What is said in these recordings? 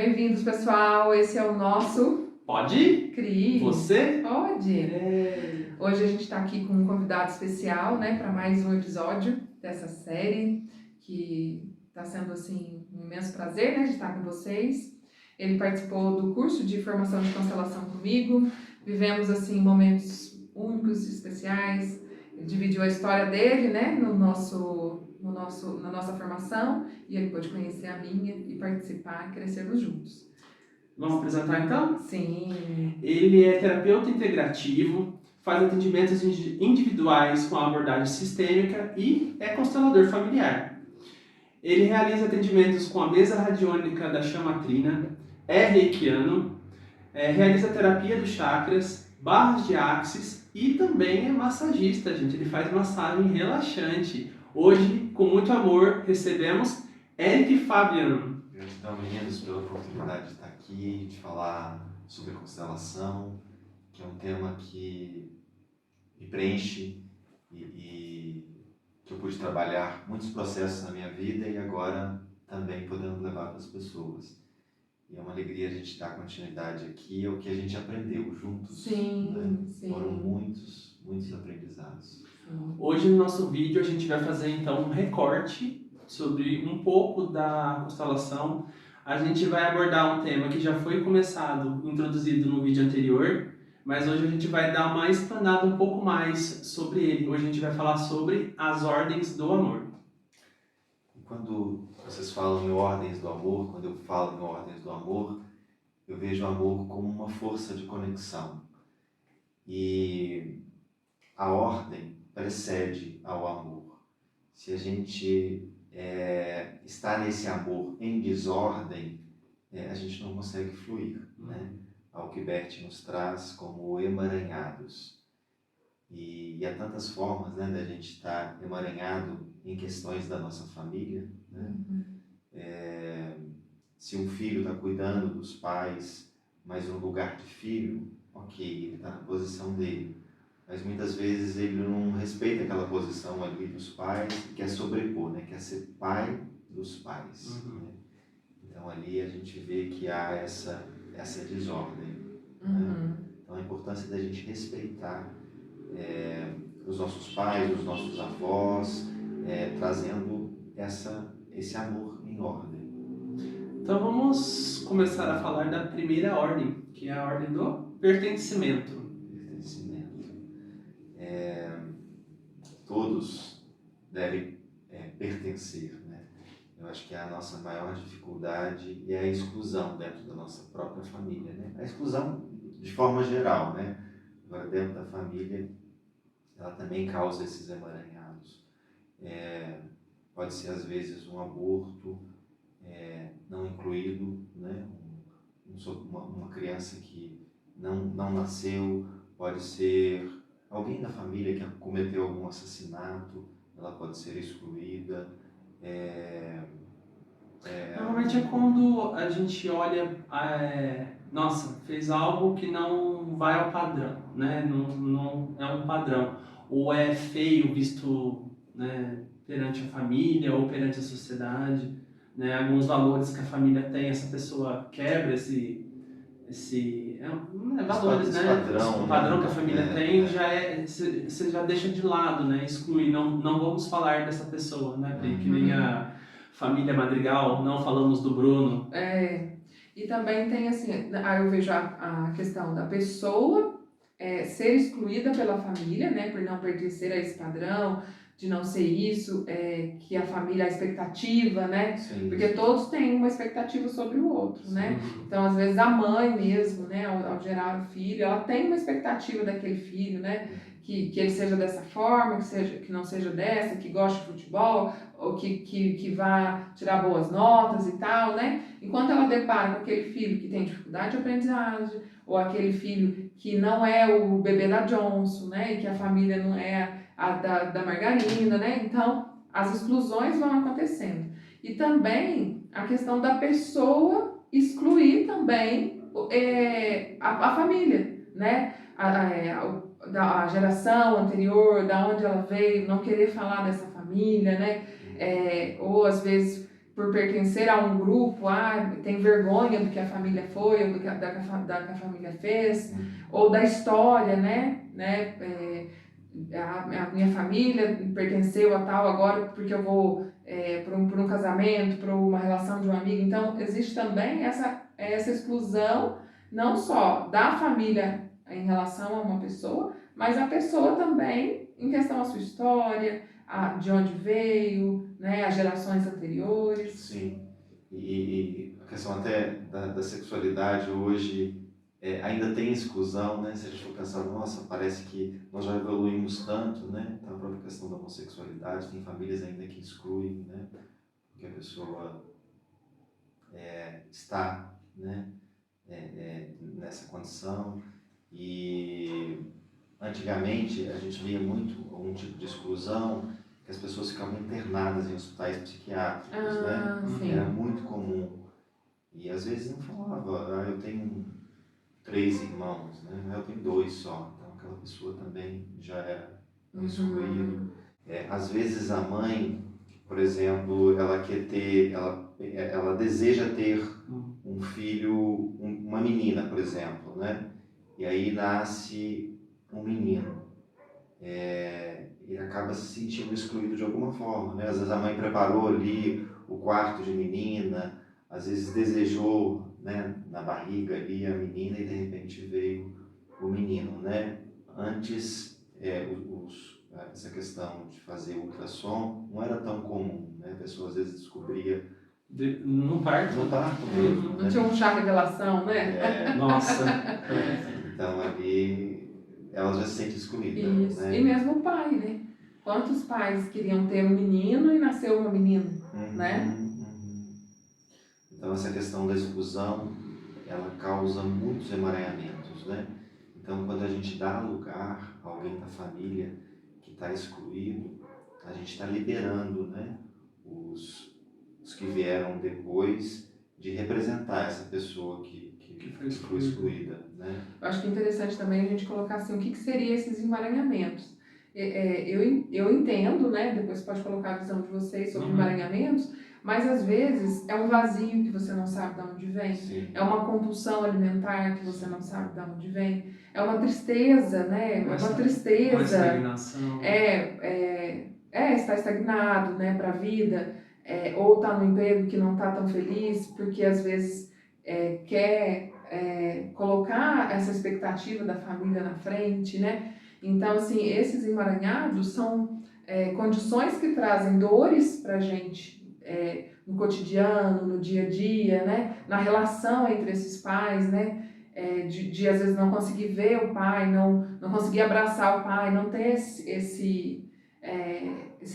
Bem-vindos, pessoal. Esse é o nosso Pode? Cris. Você? Pode. É. Hoje a gente está aqui com um convidado especial, né, para mais um episódio dessa série, que está sendo, assim, um imenso prazer, né, de estar com vocês. Ele participou do curso de formação de constelação comigo. Vivemos, assim, momentos únicos e especiais. Ele dividiu a história dele, né, na nossa formação, e ele pôde conhecer a minha e participar e crescermos juntos. Vamos apresentar então? Sim. Ele é terapeuta integrativo, faz atendimentos individuais com abordagem sistêmica e é constelador familiar. Ele realiza atendimentos com a mesa radiônica da chamatrina, é reikiano, realiza terapia dos chakras, barras de axis e também é massagista, gente. Ele faz massagem relaxante. Hoje, com muito amor, recebemos Eric Fabiano. Gratidão, meninos, pela oportunidade de estar aqui, de falar sobre constelação, que é um tema que me preenche e que eu pude trabalhar muitos processos na minha vida e agora também podendo levar para as pessoas. E é uma alegria a gente dar continuidade aqui ao que a gente aprendeu juntos. Sim, né? sim. Foram muitos aprendizados. Sim. Hoje no nosso vídeo a gente vai fazer então um recorte sobre um pouco da constelação. A gente vai abordar um tema que já foi introduzido no vídeo anterior, mas hoje a gente vai dar uma explanada um pouco mais sobre ele. Hoje a gente vai falar sobre as ordens do amor. E quando vocês falam em ordens do amor, quando eu falo em ordens do amor, eu vejo o amor como uma força de conexão. E a ordem precede ao amor. Se a gente está nesse amor em desordem, a gente não consegue fluir. Né? Alckbert nos traz como emaranhados. E há tantas formas, né, da gente estar emaranhado em questões da nossa família. Né? Se um filho está cuidando dos pais, mas no lugar de filho, ok, ele está na posição dele. Mas muitas vezes ele não respeita aquela posição ali dos pais e quer sobrepor, né? Quer ser pai dos pais. Né? Então ali a gente vê que há essa desordem. Né? Então a importância da gente respeitar os nossos pais, os nossos avós, trazendo esse amor em ordem. Então vamos começar a falar da primeira ordem, que é a ordem do pertencimento. Todos devem pertencer, né? Eu acho que a nossa maior dificuldade é a exclusão dentro da nossa própria família, né? A exclusão de forma geral, né? Agora dentro da família, ela também causa esses emaranhados. Pode ser às vezes um aborto não incluído, né? Uma criança que não nasceu, pode ser alguém da família que cometeu algum assassinato, ela pode ser excluída. Normalmente é quando a gente olha, nossa, fez algo que não vai ao padrão, né? Não é um padrão. Ou é feio visto, né, perante a família ou perante a sociedade. Né? Alguns valores que a família tem, essa pessoa quebra valores, né? Padrão, o padrão, né? Que a família tem você já deixa de lado, né? Exclui, não vamos falar dessa pessoa, né? Que nem a família Madrigal, não falamos do Bruno. E também tem assim, aí eu vejo a questão da pessoa ser excluída pela família, né? Por não pertencer a esse padrão, de não ser isso, que a família, a expectativa, né? Sim. Porque todos têm uma expectativa sobre o outro, né? Então, às vezes, a mãe mesmo, né, ao gerar o filho, ela tem uma expectativa daquele filho, né? Que ele seja dessa forma, que não seja dessa, que goste de futebol, ou que vá tirar boas notas e tal, né? Enquanto ela depara com aquele filho que tem dificuldade de aprendizagem, ou aquele filho que não é o bebê da Johnson, né? E que a família não é a da margarina, né? Então, as exclusões vão acontecendo. E também a questão da pessoa excluir também a família, né? Da geração anterior, da onde ela veio, não querer falar dessa família, né? Ou às vezes por pertencer a um grupo, tem vergonha do que a família foi, ou do que da que a família fez, ou da história, né? A minha família pertenceu a tal, agora porque eu vou por um casamento, por uma relação de um amigo. Então, existe também essa exclusão, não só da família em relação a uma pessoa, mas a pessoa também em questão à sua história, de onde veio, né, as gerações anteriores. Sim, e a questão até da sexualidade hoje ainda tem exclusão, né? Se a gente for pensar, nossa, parece que nós já evoluímos tanto, né? Então, a própria questão da homossexualidade, tem famílias ainda que excluem, né? Porque a pessoa está, né? Nessa condição. E antigamente a gente via muito um tipo de exclusão, que as pessoas ficavam internadas em hospitais psiquiátricos, né? Sim. Era muito comum. E às vezes não falava, eu tenho 3 irmãos, né? Eu tenho 2 só. Então aquela pessoa também já era excluída. Às vezes a mãe, por exemplo, ela quer ter, ela deseja ter um filho, uma menina, por exemplo, né? E aí nasce um menino. E acaba se sentindo excluído de alguma forma, né? Às vezes a mãe preparou ali o quarto de menina, às vezes desejou, né, na barriga ali a menina e de repente veio o menino, né? Antes, essa questão de fazer ultrassom não era tão comum, né? A pessoa às vezes descobria No parto. mesmo, Não né? tinha um chá revelação, né? Nossa. Então ali ela já se sente excluída. Isso. Né? E mesmo o pai, né? Quantos pais queriam ter um menino e nasceu uma menina, né? Então essa questão da exclusão, ela causa muitos emaranhamentos, né? Então quando a gente dá lugar a alguém da família que está excluído, a gente está liberando, né, os que vieram depois de representar essa pessoa que foi excluída, né? Eu acho que é interessante também a gente colocar assim, o que seria esses emaranhamentos. Eu entendo, né, depois pode colocar a visão de vocês sobre emaranhamentos, mas às vezes é um vazio que você não sabe de onde vem, Sim. É uma compulsão alimentar que você não sabe de onde vem, é uma tristeza, né, uma tristeza, uma estagnação. Está estagnado, né, para a vida, ou está no emprego que não está tão feliz, porque às vezes quer colocar essa expectativa da família na frente, né? Então, assim, esses emaranhados são condições que trazem dores pra gente no cotidiano, no dia a dia, né? Na relação entre esses pais, né? De às vezes não conseguir ver o pai, não conseguir abraçar o pai, não ter esse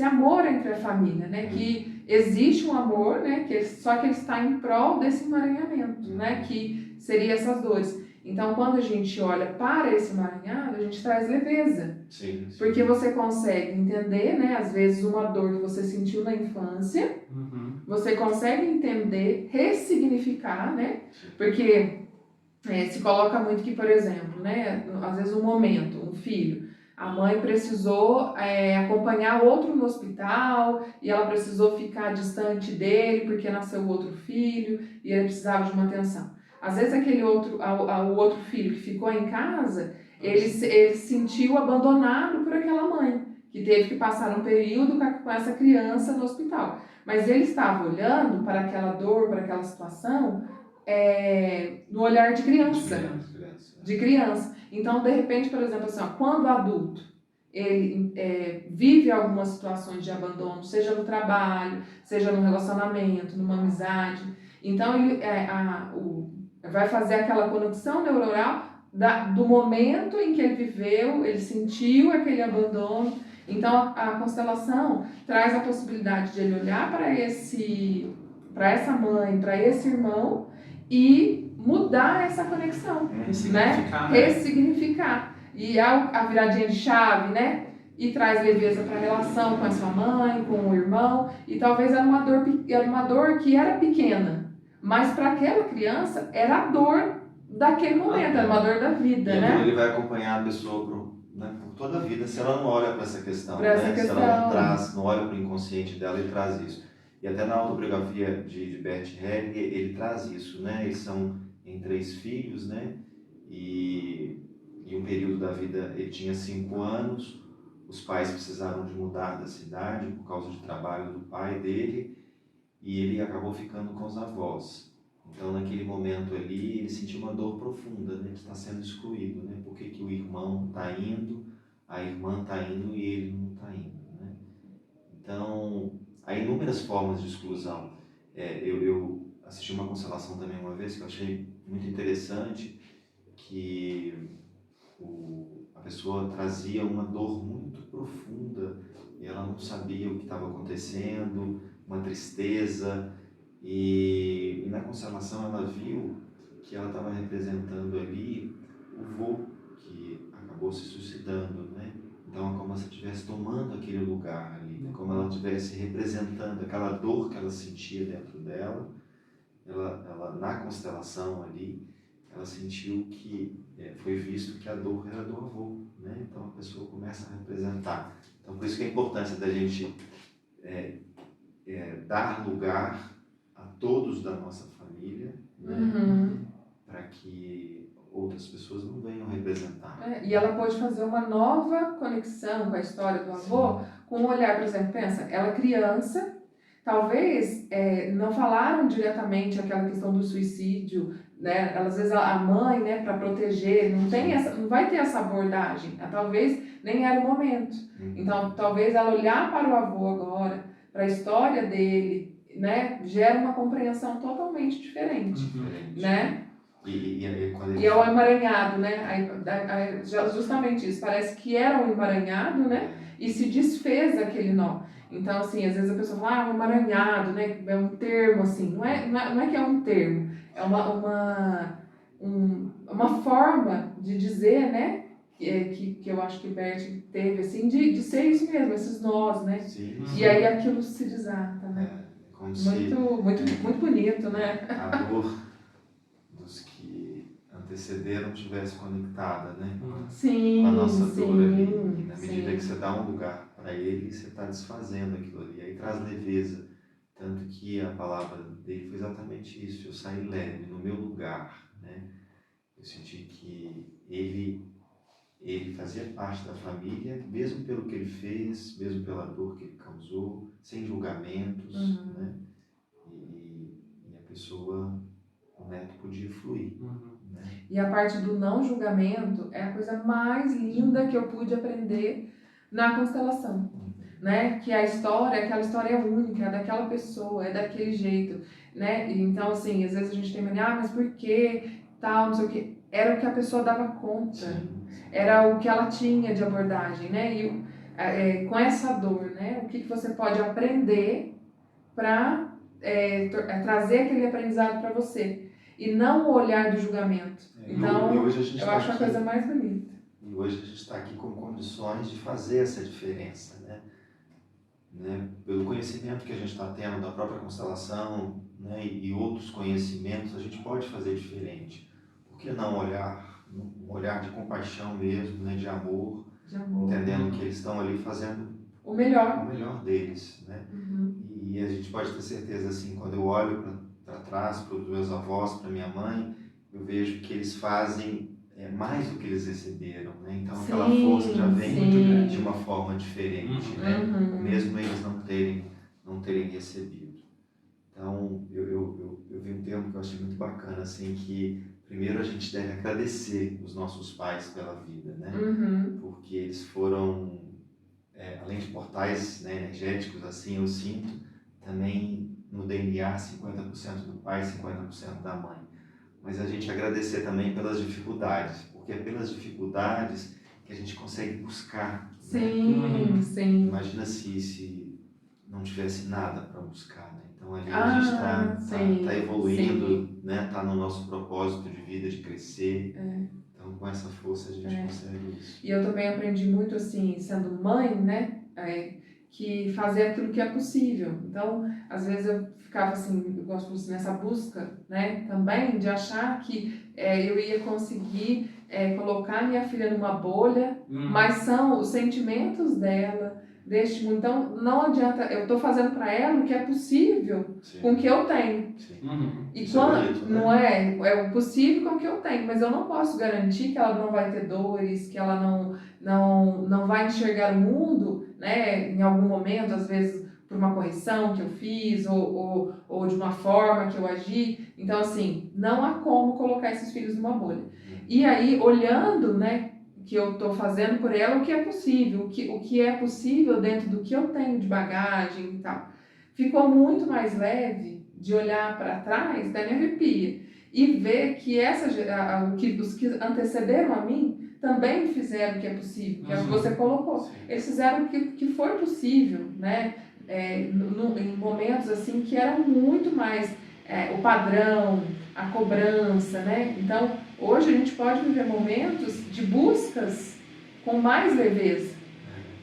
amor entre a família, né? Que existe um amor, né? Só que ele está em prol desse emaranhamento, né? Que seria essas dores. Então, quando a gente olha para esse emaranhado, a gente traz leveza. Sim. Porque você consegue entender, né? Às vezes, uma dor que você sentiu na infância, você consegue entender, ressignificar, né? Porque se coloca muito que, por exemplo, né? Às vezes, um momento, um filho, a mãe precisou acompanhar o outro no hospital e ela precisou ficar distante dele porque nasceu outro filho e ele precisava de uma atenção. Às vezes o outro filho que ficou em casa, ele se sentiu abandonado por aquela mãe, que teve que passar um período com essa criança no hospital. Mas ele estava olhando para aquela dor, para aquela situação, no olhar de criança. De criança. Então, de repente, por exemplo, assim, quando adulto, ele vive algumas situações de abandono, seja no trabalho, seja no relacionamento, numa amizade. Então, ele vai fazer aquela conexão neuronal do momento em que ele viveu, ele sentiu aquele abandono. Então, a constelação traz a possibilidade de ele olhar para essa mãe, para esse irmão e mudar essa conexão, Ressignificar, né? Ressignificar. E a viradinha de chave, né? E traz leveza para a relação com a sua mãe, com o irmão. E talvez era uma dor que era pequena, mas para aquela criança era a dor daquele momento, era uma dor da vida, e né? Ele vai acompanhar a pessoa por toda a vida se ela não olha para essa questão, Se ela não olha para o inconsciente dela e traz isso. E até na autobiografia de Bert Helling, ele traz isso, né? Eles são em 3 filhos, né? E em um período da vida ele tinha 5 anos, os pais precisaram de mudar da cidade por causa de trabalho do pai dele e ele acabou ficando com os avós. Então, naquele momento ali, ele sentiu uma dor profunda, né? De estar sendo excluído, né? Por que o irmão está indo, a irmã está indo e ele não está indo, né? Então, há inúmeras formas de exclusão. Eu assisti uma constelação também uma vez que eu achei muito interessante, que a pessoa trazia uma dor muito profunda e ela não sabia o que estava acontecendo, uma tristeza, e na constelação ela viu que ela estava representando ali o vô que acabou se suicidando, né? Então é como se ela estivesse tomando aquele lugar ali, né? Como ela estivesse representando aquela dor que ela sentia dentro dela. Ela na constelação ali, ela sentiu que foi visto que a dor era do avô, né? Então a pessoa começa a representar. Então por isso que a importância da gente dar lugar a todos da nossa família, né? Para que outras pessoas não venham representar. E ela pode fazer uma nova conexão com a história do avô, com um olhar, por exemplo, pensa, ela criança, talvez não falaram diretamente aquela questão do suicídio, né? Às vezes a mãe, né, para proteger, não vai ter essa abordagem, talvez nem era o momento. Então, talvez ela olhar para o avô agora, para a história dele, né, gera uma compreensão totalmente diferente, né? E é o emaranhado, né? Justamente isso, parece que era um emaranhado, né? E se desfez aquele nó. Então, assim, às vezes a pessoa fala, um emaranhado, né? É um termo, assim, não é que é um termo, é uma forma de dizer, né? Que eu acho que Bert teve, assim, de ser isso mesmo, esses nós, né? Sim. E aí aquilo se desata, né? Muito bonito, né? A dor dos que antecederam estivesse conectada, né? Sim, com a nossa dor ali. E na medida sim. que você dá um lugar para ele, você está desfazendo aquilo ali. Aí traz leveza. Tanto que a palavra dele foi exatamente isso. Eu saí leve no meu lugar, né? Eu senti que ele fazia parte da família, mesmo pelo que ele fez, mesmo pela dor que ele causou, sem julgamentos, né? E a pessoa, o neto podia fluir. Né? E a parte do não julgamento é a coisa mais linda que eu pude aprender na constelação, né? Que aquela história é única, é daquela pessoa, é daquele jeito, né? E então, assim, às vezes a gente tem mania, mas por que tal, não sei o quê. Era o que a pessoa dava conta, era o que ela tinha de abordagem, né? E com essa dor, né? O que você pode aprender para trazer aquele aprendizado para você. E não o olhar do julgamento. Então, eu acho a coisa mais bonita. E hoje a gente está aqui com condições de fazer essa diferença, né? Pelo conhecimento que a gente está tendo da própria constelação, né? E outros conhecimentos, a gente pode fazer diferente. Por que não um olhar de compaixão mesmo, né? De amor, entendendo que eles estão ali fazendo o melhor deles, né? E a gente pode ter certeza, assim, quando eu olho para trás, para os meus avós, para minha mãe, eu vejo que eles fazem mais do que eles receberam, né? Então aquela força já vem de uma forma diferente, né? Mesmo eles não terem recebido. Então eu vi um termo que eu achei muito bacana, assim, que primeiro a gente deve agradecer os nossos pais pela vida, né? Porque eles foram, além de portais, né, energéticos, assim, eu sinto, também no DNA 50% do pai, 50% da mãe. Mas a gente agradecer também pelas dificuldades, porque é pelas dificuldades que a gente consegue buscar. Sim, sim. Imagina se não tivesse nada para buscar, né? Então ali a gente está evoluindo, né? Está no nosso propósito de vida, de crescer. Então com essa força a gente consegue isso. E eu também aprendi muito, assim, sendo mãe, né? Que fazer aquilo que é possível. Então, às vezes eu ficava assim, eu gosto nessa busca, né, também de achar que eu ia conseguir colocar minha filha numa bolha, mas são os sentimentos dela, deste mundo. Então, não adianta, eu estou fazendo para ela o que é possível Sim. com o que eu tenho. Sim. E Isso é quando, bonito, né? não é o possível com o que eu tenho, mas eu não posso garantir que ela não vai ter dores, que ela não vai enxergar o mundo, né, em algum momento, às vezes por uma correção que eu fiz ou de uma forma que eu agi. Então, assim, não há como colocar esses filhos numa bolha. E aí, olhando, né, que eu estou fazendo por ela, o que é possível, o que é possível dentro do que eu tenho de bagagem e tal. Ficou muito mais leve de olhar para trás, até me arrepia, e ver que os que antecederam a mim também fizeram o que é possível, que é o que você colocou. Eles fizeram o que foi possível, né? Em momentos assim que eram muito mais o padrão, a cobrança, né? Então, hoje a gente pode viver momentos de buscas com mais leveza,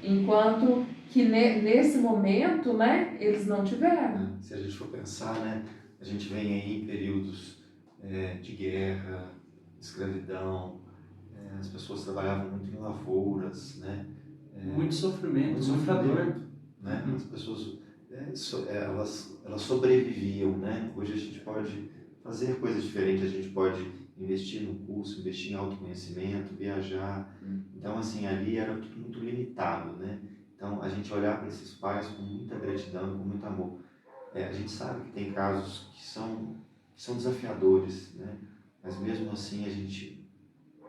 enquanto que nesse momento, né, eles não tiveram. Se a gente for pensar, né, a gente vem aí em períodos de guerra, escravidão, as pessoas trabalhavam muito em lavouras, né? Muito sofrimento, muito muita dor. sofrimento, né? As pessoas elas sobreviviam, né? Hoje a gente pode fazer coisas diferentes, a gente pode investir no curso, investir em autoconhecimento, viajar. Então, assim, ali era tudo muito limitado, né? Então, a gente olhar para esses pais com muita gratidão, com muito amor. A gente sabe que tem casos que são desafiadores, né? Mas mesmo assim a gente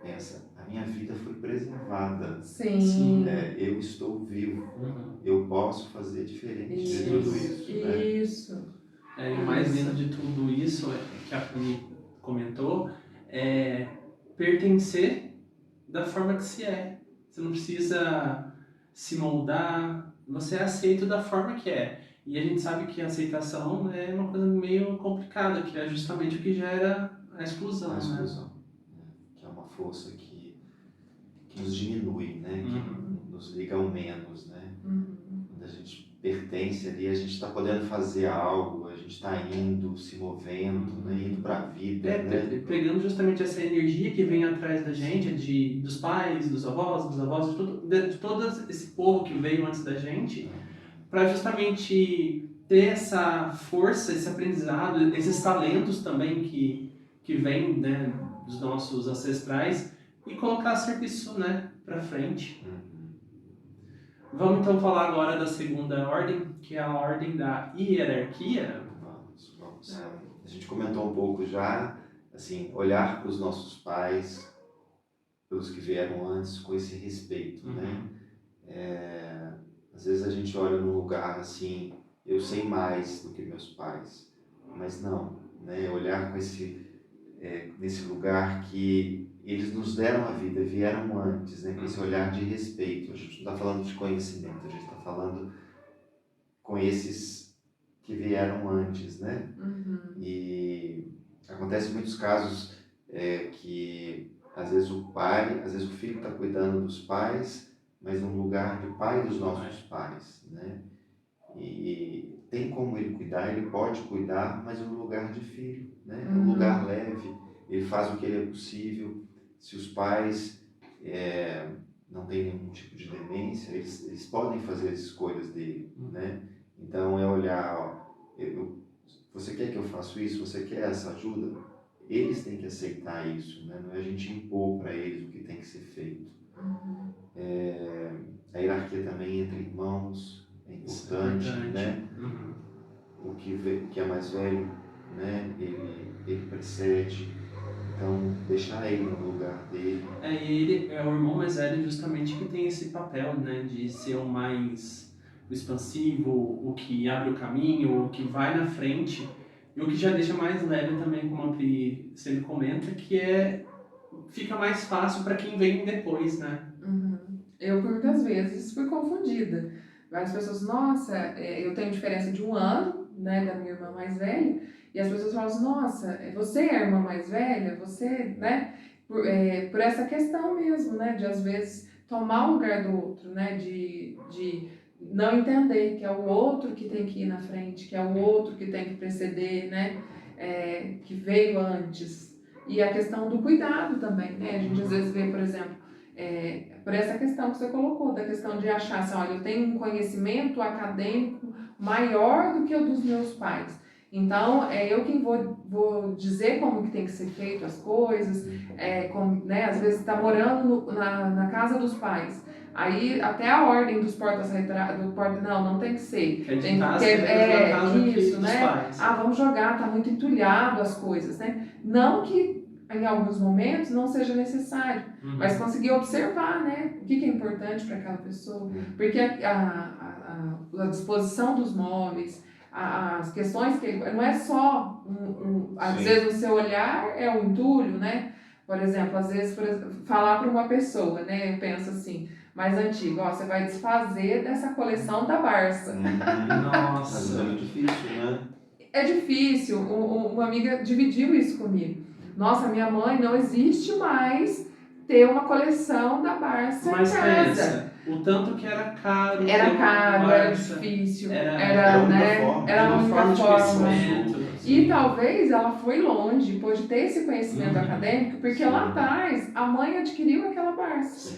pensa, a minha vida foi preservada. Sim. Eu estou vivo. Eu posso fazer diferente de tudo isso. Né? Isso. E o mais lindo de tudo isso, que a Fanny comentou, é pertencer da forma que se é. Você não precisa se moldar, você é aceito da forma que é. E a gente sabe que a aceitação é uma coisa meio complicada, que é justamente o que gera a exclusão. A exclusão, né? Que é uma força que nos diminui, né? Que nos liga ao menos, né? Quando a gente pertence ali, a gente está podendo fazer algo, a gente está indo, se movendo, né? Indo para a vida. Né? Pegando justamente essa energia que vem atrás da gente, dos pais, dos avós, de todo esse povo que veio antes da gente, para justamente ter essa força, esse aprendizado, esses talentos também que vêm, né, dos nossos ancestrais e colocar a serviço, né, para frente. Vamos então falar agora da segunda ordem, que é a ordem da hierarquia. Vamos. A gente comentou um pouco já, assim, olhar para os nossos pais, pelos que vieram antes, com esse respeito, né? Às vezes a gente olha num lugar assim, eu sei mais do que meus pais, mas não, né? Olhar com nesse lugar que eles nos deram a vida, vieram antes, né? Com esse olhar de respeito. A gente não está falando de conhecimento, a gente está falando com esses que vieram antes, né? E acontece muitos casos que às vezes o filho está cuidando dos pais, mas num lugar de pai dos nossos pais, né? E tem como ele cuidar, ele pode cuidar, mas num lugar de filho, né? Um lugar leve, ele faz o que ele é possível. Se os pais não têm nenhum tipo de demência, eles podem fazer as escolhas dele, né? Então é olhar, ó, você quer que eu faça isso? Você quer essa ajuda? Eles têm que aceitar isso, né? Não é a gente impor para eles o que tem que ser feito. A hierarquia também entre irmãos é importante, né? O que é mais velho, né? Ele precede, então deixar ele no lugar dele. E ele é o irmão mais velho justamente que tem esse papel, né? De ser o mais expansivo, o que abre o caminho, o que vai na frente. E o que já deixa mais leve também, como a Pri sempre comenta, que fica mais fácil para quem vem depois, né? Eu, por muitas vezes, fui confundida. Várias pessoas, nossa, eu tenho diferença de 1 ano, né, da minha irmã mais velha, e as pessoas falam assim, nossa, você é a irmã mais velha? Você, né? Por essa questão mesmo, né, de às vezes tomar o lugar do outro, né, de não entender que é o outro que tem que ir na frente, que é o outro que tem que preceder, né, que veio antes. E a questão do cuidado também, né, a gente às vezes vê, por exemplo, Por essa questão que você colocou, da questão de achar assim, olha, eu tenho um conhecimento acadêmico maior do que o dos meus pais. Então, é eu quem vou dizer como que tem que ser feito as coisas, né, às vezes está morando na casa dos pais. Aí até a ordem dos portas-retratos, não tem que ser. É de Tem casa, que é da casa isso, dos né? pais. Vamos jogar, tá muito entulhado as coisas, né? Não que em alguns momentos não seja necessário, mas conseguir observar, né? O que é importante para aquela pessoa. Porque a disposição dos móveis, as questões que não é só às vezes o seu olhar é um entulho, né? Por exemplo, às vezes falar para uma pessoa, né? Eu penso assim, mais antigo, ó, você vai desfazer dessa coleção da Barça. Nossa, é muito difícil, né? É difícil. Uma amiga dividiu isso comigo. Nossa, minha mãe não existe mais ter uma coleção da Barça em casa. Pensa, o tanto que era caro. Era difícil. Era a única forma. E Sim. talvez ela foi longe, pôde ter esse conhecimento acadêmico, porque lá atrás a mãe adquiriu aquela Barça.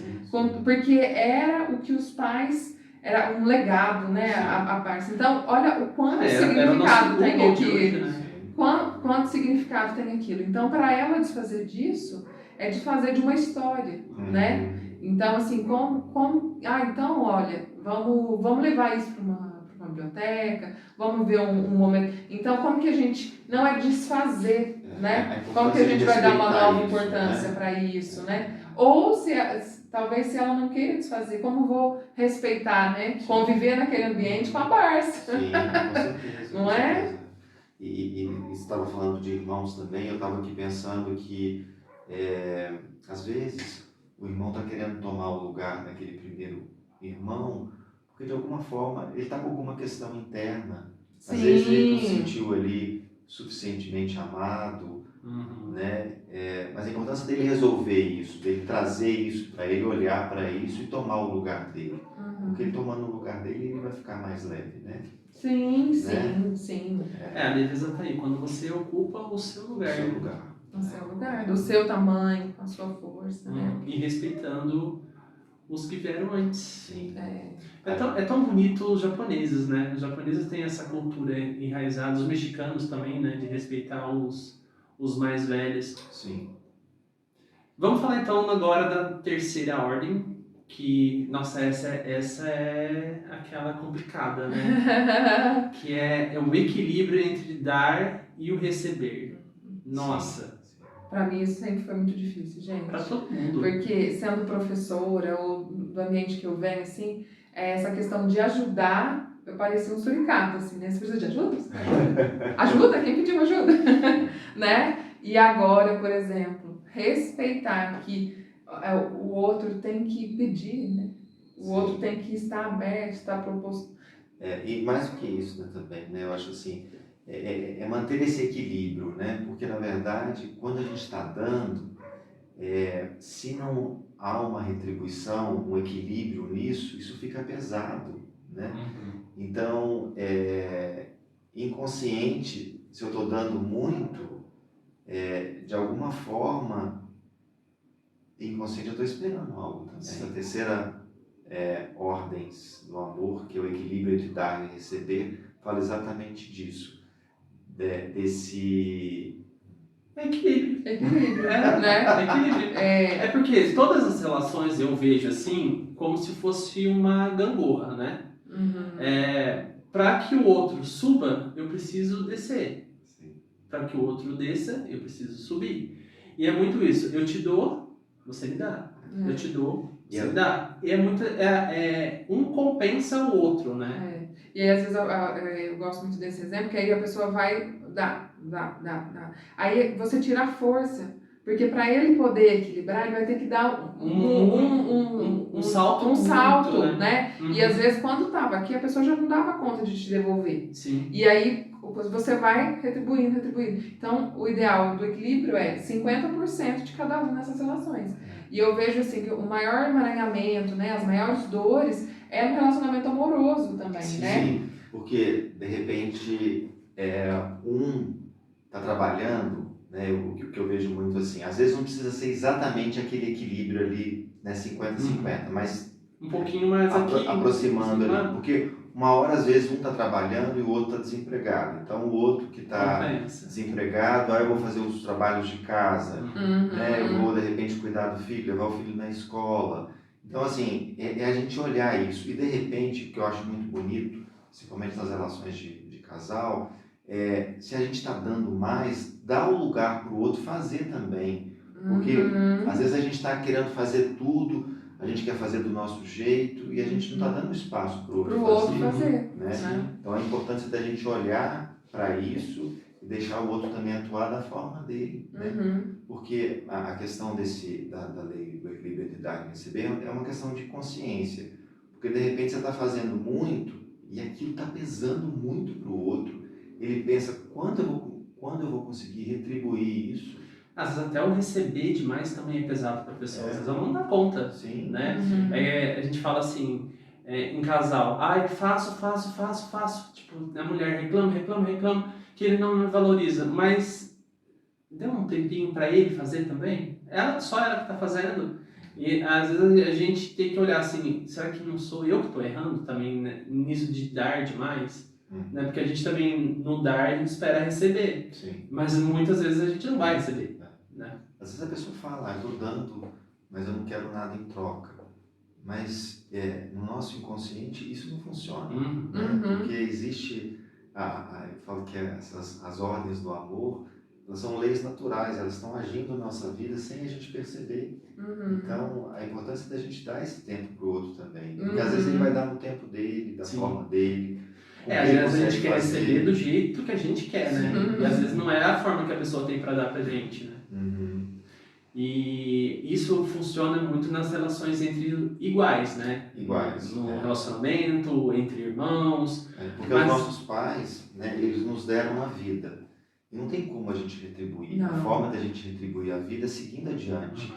Porque era o que os pais, era um legado, né, a Barça. Então, olha o quanto significado tem aquilo. Quanto significado tem aquilo. Então, para ela desfazer disso, é desfazer de uma história, né? Então, assim, então, olha, vamos levar isso para uma biblioteca, vamos ver um momento. Então, como que a gente, não é desfazer, né? Como que a gente vai dar uma nova importância para isso, né? Ou talvez se ela não queira desfazer, como vou respeitar, né? Conviver naquele ambiente com a Barça. Sim, com certeza. Não é? E você estava falando de irmãos também, eu estava aqui pensando que às vezes o irmão está querendo tomar o lugar daquele primeiro irmão, porque de alguma forma ele está com alguma questão interna. Às vezes ele não se sentiu ali suficientemente amado, né? Mas a importância dele resolver isso, dele trazer isso para ele, olhar para isso e tomar o lugar dele. Porque ele tomando o lugar dele, ele vai ficar mais leve, né? Sim. A defesa tá aí, quando você ocupa o seu lugar. O seu lugar, do seu tamanho, com a sua força, né? E respeitando os que vieram antes. Sim. É tão bonito os japoneses, né? Os japoneses têm essa cultura enraizada, os mexicanos também, né? De respeitar os mais velhos. Sim. Vamos falar então agora da terceira ordem, que, nossa, essa é aquela complicada, né? Que é o equilíbrio entre dar e o receber. Nossa. Para mim isso sempre foi muito difícil, gente. Para todo mundo. Porque sendo professora ou do ambiente que eu venho, assim, essa questão de ajudar, eu parecia um suricato, assim, né? Você precisa de ajuda? Ajuda? Quem pediu ajuda? Né? E agora, por exemplo, respeitar que o outro tem que pedir, né? O outro tem que estar aberto, estar proposto. E mais do que isso, né, também, né? Eu acho assim, manter esse equilíbrio, né? Porque, na verdade, quando a gente está dando, se não há uma retribuição, um equilíbrio nisso, isso fica pesado, né? Então, inconsciente, se eu estou dando muito, de alguma forma, inconsciente eu estou esperando algo também. Essa terceira ordem do amor, que é o equilíbrio entre dar e receber, fala exatamente disso. Desse equilíbrio, né? Equilíbrio. É porque todas as relações eu vejo assim como se fosse uma gangorra, né? Para que o outro suba, eu preciso descer. Para que o outro desça, eu preciso subir. E é muito isso. Eu te dou, você me dá. Eu te dou, você me dá. E um compensa o outro, né? E aí, às vezes, eu gosto muito desse exemplo, que aí a pessoa vai dar. Aí você tira a força, porque para ele poder equilibrar, ele vai ter que dar um salto, né? E às vezes, quando estava aqui, a pessoa já não dava conta de te devolver. Sim. E aí, você vai retribuindo. Então, o ideal do equilíbrio é 50% de cada um nessas relações. E eu vejo assim que o maior emaranhamento, né, as maiores dores é no relacionamento amoroso também, né? Sim, porque de repente um está trabalhando, né? O que eu vejo muito assim, às vezes não precisa ser exatamente aquele equilíbrio ali, né, 50-50, mas Um pouquinho mais aqui. aproximando ali, Ah, porque uma hora às vezes um está trabalhando e o outro está desempregado. Então o outro que está compensa. desempregado, aí eu vou fazer os trabalhos de casa, né? Eu vou de repente cuidar do filho, levar o filho na escola. Então assim, é a gente olhar isso e de repente, o que eu acho muito bonito, principalmente nas relações de casal, se a gente está dando mais, dá o lugar para o outro fazer também. Porque às vezes a gente está querendo fazer tudo, a gente quer fazer do nosso jeito e a gente não está dando espaço para o outro fazer. Né? Então a importância da gente olhar para isso e deixar o outro também atuar da forma dele. Né? Porque a questão da lei do equilíbrio entre dar e receber é uma questão de consciência. Porque de repente você está fazendo muito e aquilo está pesando muito para o outro. Ele pensa, quando eu vou conseguir retribuir isso? Às vezes até o receber demais também é pesado para a pessoa, às vezes ela não dá conta. Sim. Né? A gente fala assim, em casal, faço, tipo, a mulher reclama, que ele não me valoriza, mas dê um tempinho para ele fazer também, só ela que está fazendo. E às vezes a gente tem que olhar assim, será que não sou eu que estou errando também, né, nisso de dar demais? Né? Porque a gente também, no dar, a gente espera receber. Sim. Mas muitas vezes a gente não vai receber. Né? Às vezes a pessoa fala, eu estou dando, mas eu não quero nada em troca. Mas no nosso inconsciente isso não funciona. Né? Porque existe, eu falo que as ordens do amor, elas são leis naturais, elas estão agindo na nossa vida sem a gente perceber. Então, a importância da gente dar esse tempo para o outro também. Porque às vezes ele vai dar no tempo dele, da forma dele. Às vezes a gente quer receber do jeito que a gente quer, né? E às vezes não é a forma que a pessoa tem para dar pra gente, né? E isso funciona muito nas relações entre iguais, né? Iguais. No relacionamento, entre irmãos. Porque os nossos pais, né, eles nos deram a vida. E não tem como a gente retribuir. A forma da gente retribuir a vida é seguindo adiante.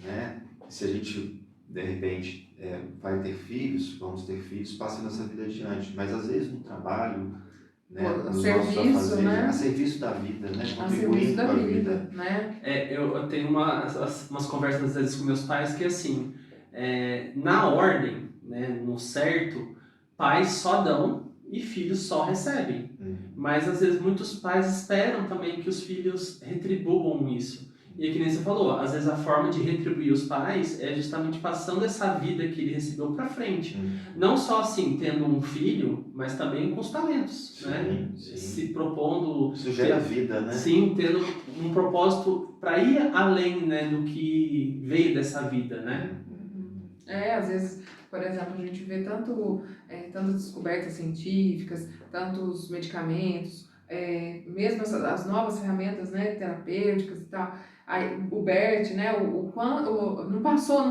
Né? Se a gente, de repente, vai ter filhos, vamos ter filhos, passando essa vida adiante. Mas às vezes no trabalho, né, nos nossos afazeres, né? a serviço da vida, né? Contribuindo com a vida. Né? Eu tenho umas conversas às vezes com meus pais que assim, na ordem, né, no certo, pais só dão e filhos só recebem. Mas às vezes muitos pais esperam também que os filhos retribuam isso. E é que nem você falou, às vezes a forma de retribuir os pais é justamente passando essa vida que ele recebeu para frente. Não só assim, tendo um filho, mas também com os talentos, né? Se propondo... Isso gera vida, né? Sim, tendo um propósito para ir além, né, do que veio dessa vida, né? Às vezes, por exemplo, a gente vê tantas descobertas científicas, tantos medicamentos, mesmo as novas ferramentas, né, terapêuticas e tal. Aí, o Bert, né, não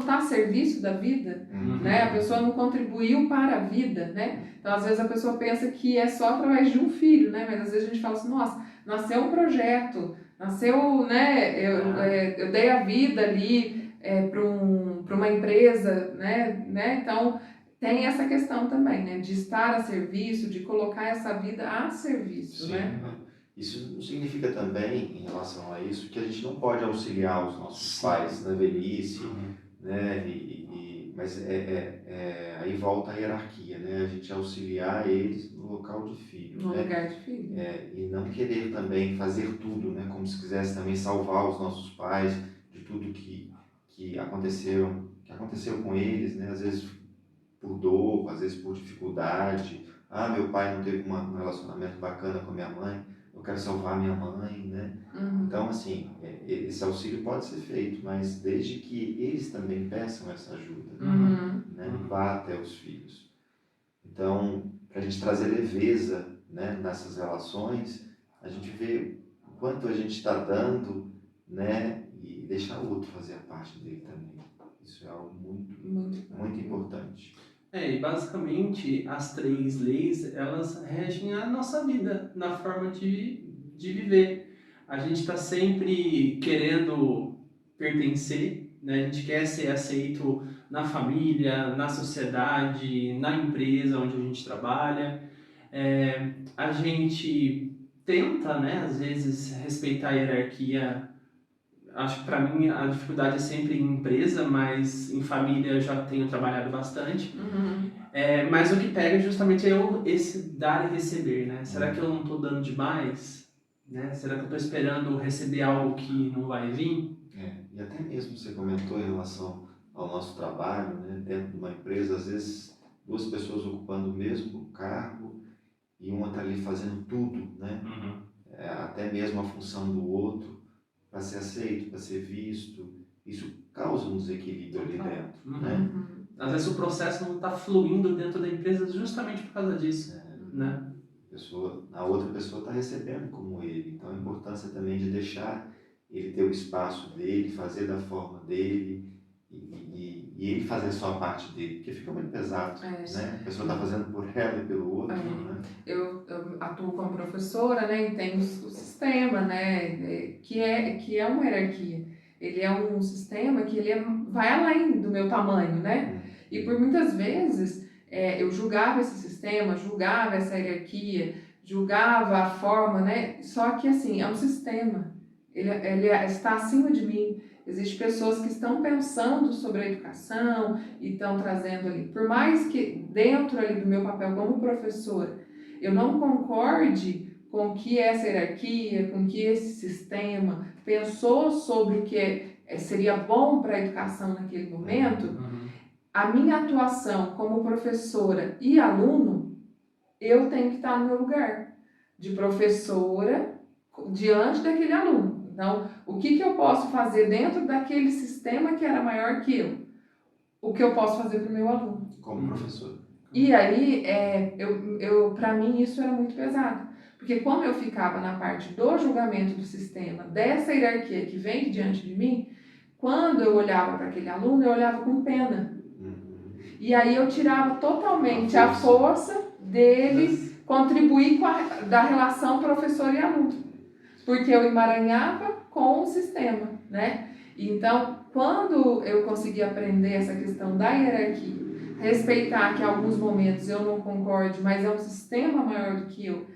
está a serviço da vida, né, a pessoa não contribuiu para a vida, né, então às vezes a pessoa pensa que é só através de um filho, né, mas às vezes a gente fala assim, nossa, nasceu um projeto, nasceu, né, eu dei a vida ali para uma empresa, né, então tem essa questão também, né, de estar a serviço, de colocar essa vida a serviço, né. Isso não significa também, em relação a isso, que a gente não pode auxiliar os nossos pais na velhice, né? Mas aí volta a hierarquia, né? A gente auxiliar eles no local de filho. No lugar de filho. E não querer também fazer tudo, né? Como se quisesse também salvar os nossos pais de tudo que aconteceu com eles, né? Às vezes por dor, às vezes por dificuldade. Meu pai não teve um relacionamento bacana com a minha mãe, eu quero salvar minha mãe, né? Então, assim, esse auxílio pode ser feito, mas desde que eles também peçam essa ajuda, né? Vá até os filhos. Então, para a gente trazer leveza, né, nessas relações, a gente vê o quanto a gente está dando, né, e deixar o outro fazer a parte dele também. Isso é algo muito importante. E basicamente as 3 leis, elas regem a nossa vida na forma de viver. A gente está sempre querendo pertencer, né? A gente quer ser aceito na família, na sociedade, na empresa onde a gente trabalha. A gente tenta, né, às vezes, respeitar a hierarquia. Acho que para mim a dificuldade é sempre em empresa, mas em família eu já tenho trabalhado bastante. Mas o que pega justamente esse dar e receber, né? Será que eu não estou dando demais? Né? Será que eu estou esperando receber algo que não vai vir? E até mesmo você comentou em relação ao nosso trabalho, né? Dentro de uma empresa, às vezes duas pessoas ocupando o mesmo cargo e uma está ali fazendo tudo, né? Até mesmo a função do outro, para ser aceito, para ser visto. Isso causa um desequilíbrio ali dentro, né? Às vezes o processo não está fluindo dentro da empresa justamente por causa disso, né? A outra pessoa está recebendo como ele. Então a importância também de deixar ele ter o espaço dele, fazer da forma dele e ele fazer só a parte dele, porque fica muito pesado, né? A pessoa está fazendo por ela e pelo outro, né? Eu atuo como professora, né, e tem o sistema, né, que é uma hierarquia. Ele é um sistema que vai além do meu tamanho, né? E por muitas vezes eu julgava esse sistema, julgava essa hierarquia, julgava a forma, né? Só que assim, é um sistema. Ele está acima de mim. Existem pessoas que estão pensando sobre a educação e estão trazendo ali. Por mais que dentro ali do meu papel como professora, eu não concorde com que essa hierarquia, com que esse sistema pensou sobre o que seria bom para a educação naquele momento, a minha atuação como professora e aluno, eu tenho que estar no meu lugar de professora diante daquele aluno. Então, o que eu posso fazer dentro daquele sistema que era maior que eu? O que eu posso fazer para o meu aluno? Como professor. E aí, para mim, isso era muito pesado. Porque como eu ficava na parte do julgamento do sistema, dessa hierarquia que vem diante de mim, quando eu olhava para aquele aluno, eu olhava com pena. E aí eu tirava totalmente a força dele contribuir da relação professor e aluno. Porque eu emaranhava com o sistema, né? Então, quando eu consegui aprender essa questão da hierarquia, respeitar que em alguns momentos eu não concorde, mas é um sistema maior do que eu,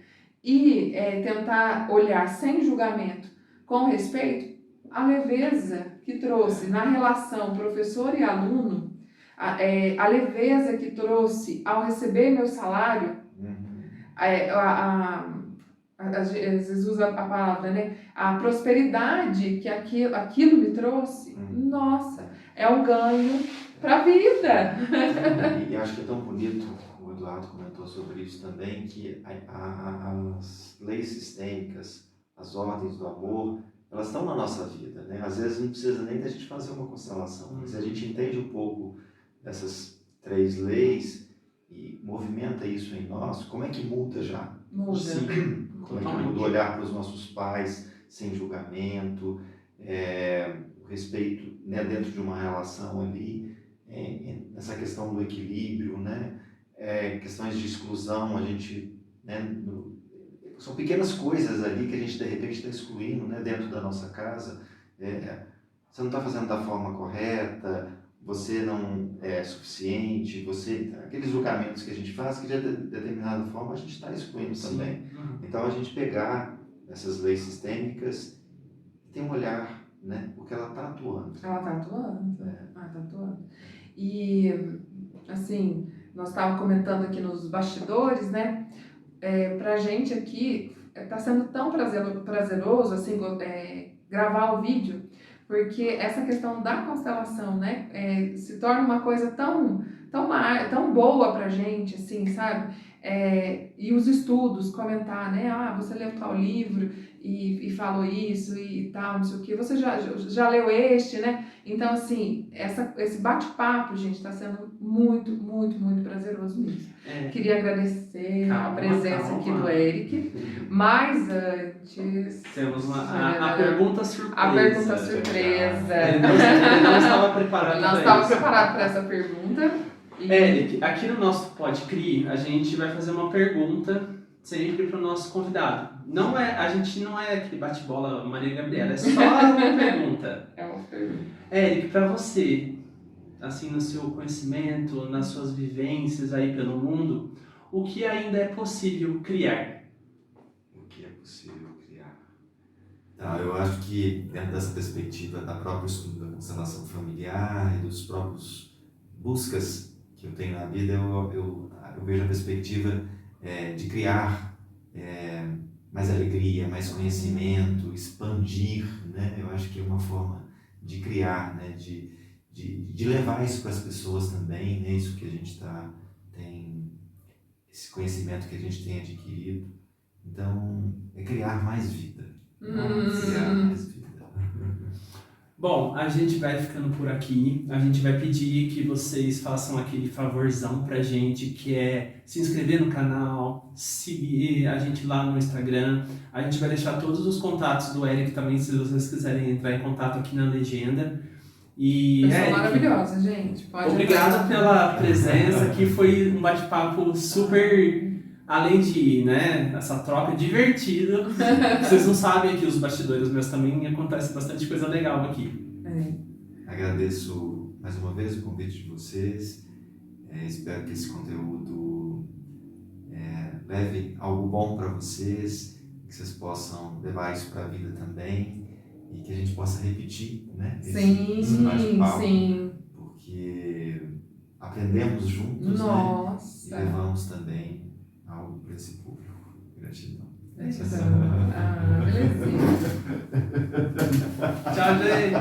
e tentar olhar sem julgamento, com respeito, a leveza que trouxe na relação professor e aluno, a leveza que trouxe ao receber meu salário, às vezes usa a palavra, né? A prosperidade que aquilo me trouxe, nossa, é um ganho para a vida. E acho que é tão bonito, o Eduardo comentou sobre isso também, que as leis sistêmicas, as ordens do amor, elas estão na nossa vida, né? Às vezes não precisa nem da gente fazer uma constelação, mas a gente entende um pouco dessas 3 leis e movimenta isso em nós, como é que muda já? Muda. Sim. Como é que muda o olhar para os nossos pais sem julgamento, o respeito, né, dentro de uma relação ali, essa questão do equilíbrio, né, questões de exclusão, a gente, né, são pequenas coisas ali que a gente de repente está excluindo, né, dentro da nossa casa. Você não está fazendo da forma correta, você não é suficiente, aqueles julgamentos que a gente faz, que de determinada forma a gente está excluindo também. Então a gente pegar essas leis sistêmicas e ter um olhar, né, porque ela está atuando. Ela está atuando. E, assim, nós estávamos comentando aqui nos bastidores, né, pra gente aqui está sendo tão prazeroso, assim, gravar o vídeo, porque essa questão da constelação, né, se torna uma coisa tão boa pra gente, assim, sabe? E os estudos, comentar, né? Você leu tal livro e falou isso e tal, não sei o que. Você já leu este, né? Então, assim, esse bate-papo, gente, está sendo muito, muito, muito prazeroso mesmo. Queria agradecer a presença aqui do Eric. Mas antes... Temos a pergunta surpresa. A pergunta surpresa. Ele não estava preparado Não estava preparado para essa pergunta. Eric, aqui no nosso PodCri, a gente vai fazer uma pergunta sempre para o nosso convidado. A gente não é aquele bate-bola Maria Gabriela, é só uma pergunta. É uma pergunta. Eric, para você, assim, no seu conhecimento, nas suas vivências aí pelo mundo, o que ainda é possível criar? O que é possível criar. Então, eu acho que dentro dessa perspectiva da própria estudo da constelação familiar e dos próprios buscas que eu tenho na vida, eu vejo a perspectiva de criar mais alegria, mais conhecimento, expandir, né? Eu acho que é uma forma de criar, né? De levar isso para as pessoas também, né? Isso que a gente tem, esse conhecimento que a gente tem adquirido. Então, é criar mais vida. Criar mais vida. Bom, a gente vai ficando por aqui. A gente vai pedir que vocês façam aquele favorzão pra gente, que é se inscrever no canal, seguir a gente lá no Instagram. A gente vai deixar todos os contatos do Eric também, se vocês quiserem entrar em contato aqui na legenda. E Pessoa Eric, maravilhosa, gente. Pode obrigado pela presença, que foi um bate-papo super, além de, né, essa troca divertida. Vocês não sabem aqui, os bastidores meus também, acontece bastante coisa legal aqui. Agradeço mais uma vez o convite de vocês. Espero que esse conteúdo leve algo bom para vocês, que vocês possam levar isso para a vida também e que a gente possa repetir, né? Esse bate-papo, sim. Porque aprendemos juntos, Nossa. né? E levamos também algo para esse público. Gratidão. Belezinha. Tchau, gente!